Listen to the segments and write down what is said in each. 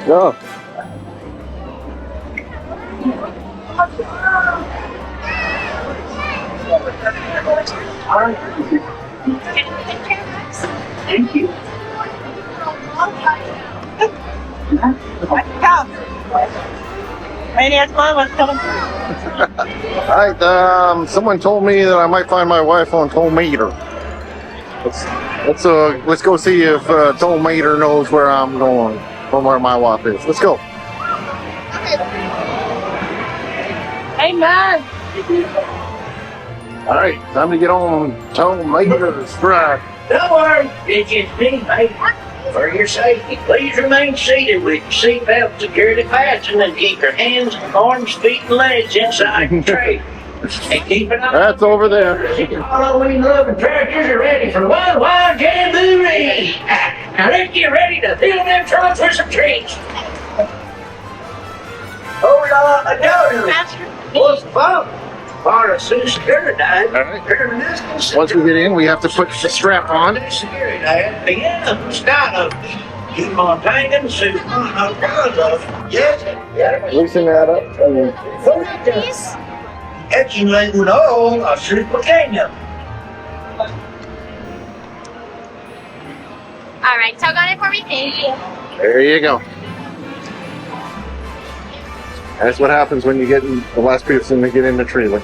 Go. Thank you. Alright, someone told me that I might find my wife on Toll Meter. Let's go see if Toll Meter knows where I'm going, or where my wife is. Let's go. Hey, man. Alright, time to get on Toll Meter's drive. Don't worry, it's just me, mate. For your safety, please remain seated with your seatbelt securely fastened and keep your hands, arms, feet, and legs inside the tray. And keep an eye. That's over there. Halloween loving characters are ready for one wild jamboree. Now let's get ready to fill them trunks with some treats. Hold on, I got her. What's the problem? Part of security dive. Alright. Once we get in, we have to put the strap on. Security dive begins. Start of keep on tanking, suit on yes. Loosen that up. Please. Accumulating all a super kingdom. All right, tug on it for me. Thank you. There you go. That's what happens when you get in, the last person to get in the trailer.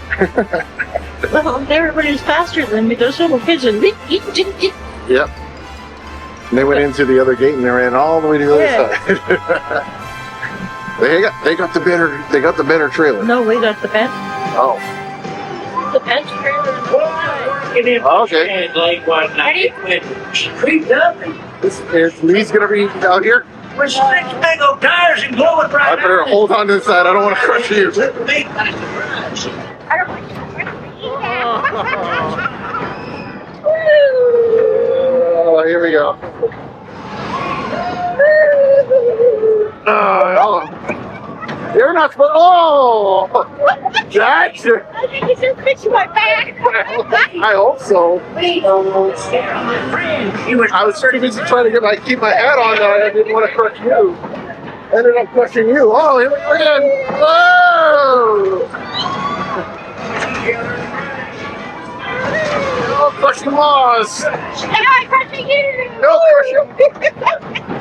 Well, everybody's faster than me. Those little kids are Yep. And they went into the other gate and they ran all the way to the other side. they got the better trailer. No, we got the best. Oh. The best trailer. Okay. Like one night when she creeped up and Is Lee's gonna be out here? with six big old tires and glowing I bright better eyes. hold on to the side. I don't want to crush you. Took me by surprise. I don't want Oh, here we go. Oh, you're not supposed. Oh, that's. I think you should fix my back. I hope so. Please don't scare my friends. You were I was too busy trying to keep my hat on. I didn't want to crush you. Ended up crushing you. Oh, here we go again. Oh! No crushing laws. And I'm crushing you. No crushing.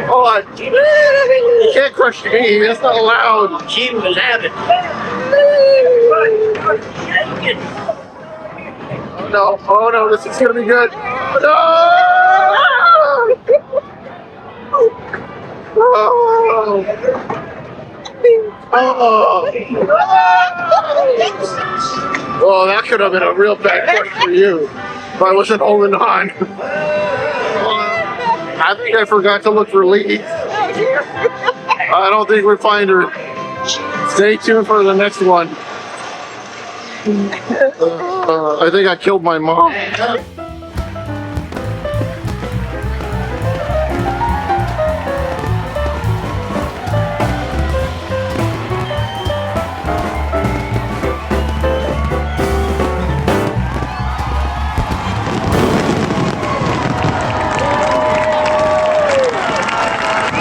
Hold on. You can't crush me. That's not allowed. She was having Oh no, this is gonna be good. No! Oh! Oh, that could have been a real bad crush for you if I wasn't holding on. I think I forgot to look for Lee. I don't think we find her. Stay tuned for the next one. I think I killed my mom.